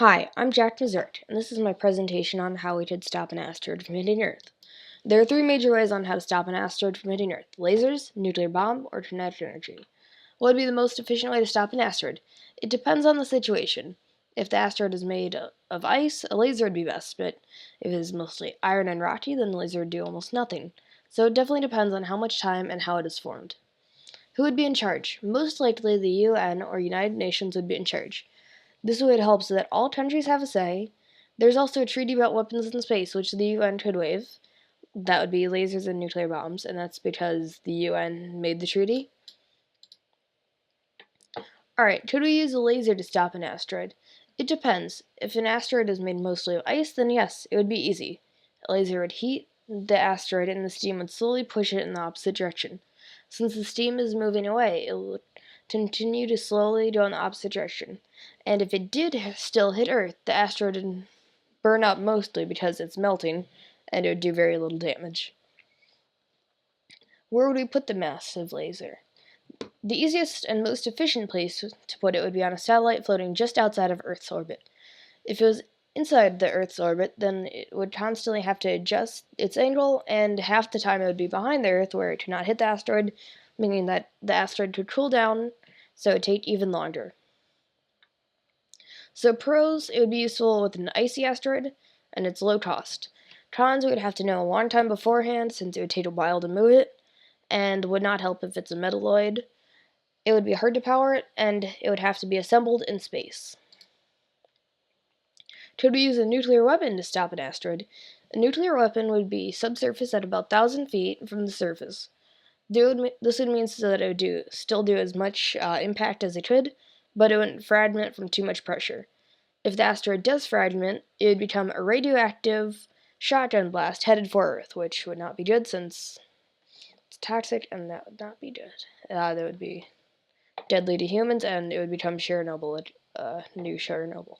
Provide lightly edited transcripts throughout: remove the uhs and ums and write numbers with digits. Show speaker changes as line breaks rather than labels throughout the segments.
Hi, I'm Jack Mazurek, and this is my presentation on how we could stop an asteroid from hitting Earth. There are three major ways on how to stop an asteroid from hitting Earth: lasers, nuclear bomb, or kinetic energy. What would be the most efficient way to stop an asteroid? It depends on the situation. If the asteroid is made of ice, a laser would be best, but if it is mostly iron and rocky, then the laser would do almost nothing. So it definitely depends on how much time and how it is formed. Who would be in charge? Most likely the UN or United Nations would be in charge. This would help so that all countries have a say. There's also a treaty about weapons in space, which the UN could waive. That would be lasers and nuclear bombs, and that's because the UN made the treaty. Alright, could we use a laser to stop an asteroid? It depends. If an asteroid is made mostly of ice, then yes, it would be easy. A laser would heat the asteroid and the steam would slowly push it in the opposite direction. Since the steam is moving away, it will continue to slowly go in the opposite direction. And if it did still hit Earth, the asteroid would burn up mostly because it's melting, and it would do very little damage. Where would we put the massive laser? The easiest and most efficient place to put it would be on a satellite floating just outside of Earth's orbit. If it was inside the Earth's orbit, then it would constantly have to adjust its angle, and half the time it would be behind the Earth where it could not hit the asteroid, meaning that the asteroid could cool down, so it would take even longer. So pros, it would be useful with an icy asteroid, and it's low cost. Cons, we would have to know a long time beforehand, since it would take a while to move it, and would not help if it's a metalloid. It would be hard to power it, and it would have to be assembled in space. Could we use a nuclear weapon to stop an asteroid? A nuclear weapon would be subsurface at about 1,000 feet from the surface. This would mean so that it would still do as much impact as it could, but it wouldn't fragment from too much pressure. If the asteroid does fragment, it would become a radioactive shotgun blast headed for Earth, which would not be good since it's toxic, and that would not be good. That would be deadly to humans, and it would become Chernobyl, new Chernobyl.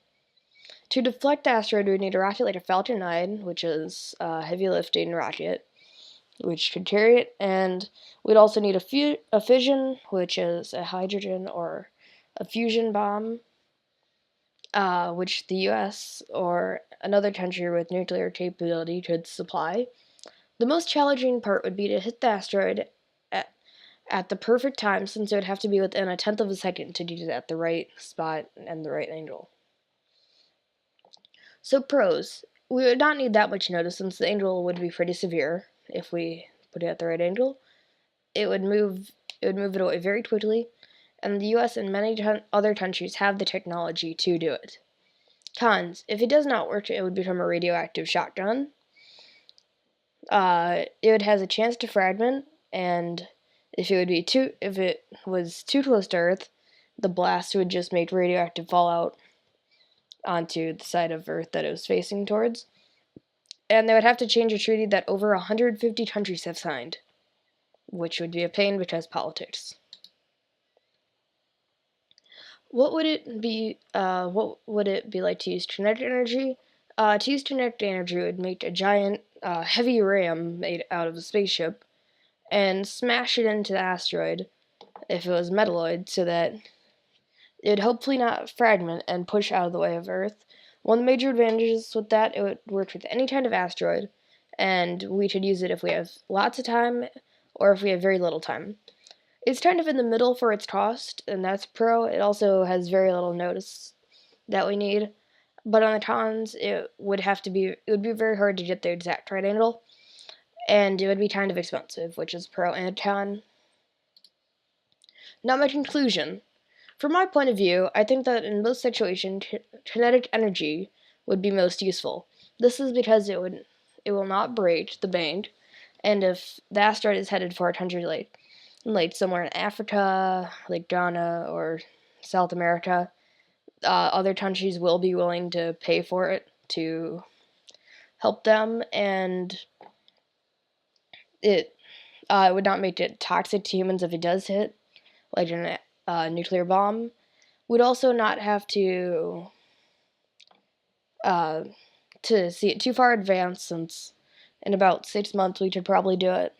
To deflect the asteroid, we would need a rocket like a Falcon 9, which is a heavy lifting rocket, which could carry it, and we'd also need a fission, which is a hydrogen or a fusion bomb, which the US or another country with nuclear capability could supply. The most challenging part would be to hit the asteroid at the perfect time, since it would have to be within a tenth of a second to do it at the right spot and the right angle. So pros, we would not need that much notice since the angle would be pretty severe if we put it at the right angle. It would move it away very quickly, and the US and many other countries have the technology to do it. Cons, if it does not work, it would become a radioactive shotgun. It has a chance to fragment, and if it was too close to Earth, the blast would just make radioactive fallout onto the side of Earth that it was facing towards. And they would have to change a treaty that over 150 countries have signed, which would be a pain because politics. What would it be? What would it be like to use kinetic energy? To use kinetic energy would make a giant, heavy ram made out of a spaceship and smash it into the asteroid if it was metalloid, so that it would hopefully not fragment and push out of the way of Earth. One of the major advantages with that, it would work with any kind of asteroid, and we could use it if we have lots of time or if we have very little time. It's kind of in the middle for its cost, and that's pro. It also has very little notice that we need. But on the cons, it would be very hard to get the exact right angle, and it would be kind of expensive, which is pro and con. Now my conclusion. From my point of view, I think that in most situations, kinetic energy would be most useful. This is because it will not break the bank, and if the asteroid is headed for a country like somewhere in Africa, like Ghana or South America, other countries will be willing to pay for it to help them, and it would not make it toxic to humans if it does hit, like a nuclear bomb. We'd also not have uh, to see it too far advanced, since in about 6 months we could probably do it,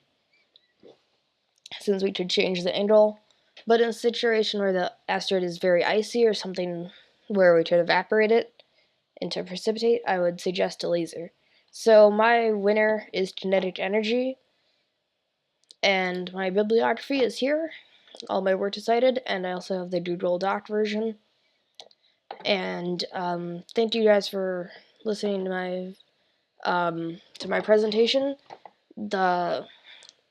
since we could change the angle. But in a situation where the asteroid is very icy or something where we could evaporate it, and to precipitate, I would suggest a laser. So my winner is kinetic energy, and my bibliography is here. All my work is cited, and I also have the Doodle Doc version. And thank you guys for listening to my presentation.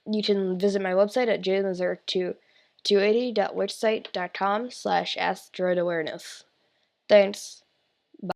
You can visit my website at jmazurek280.wixsite.com/asteroidawareness. Thanks.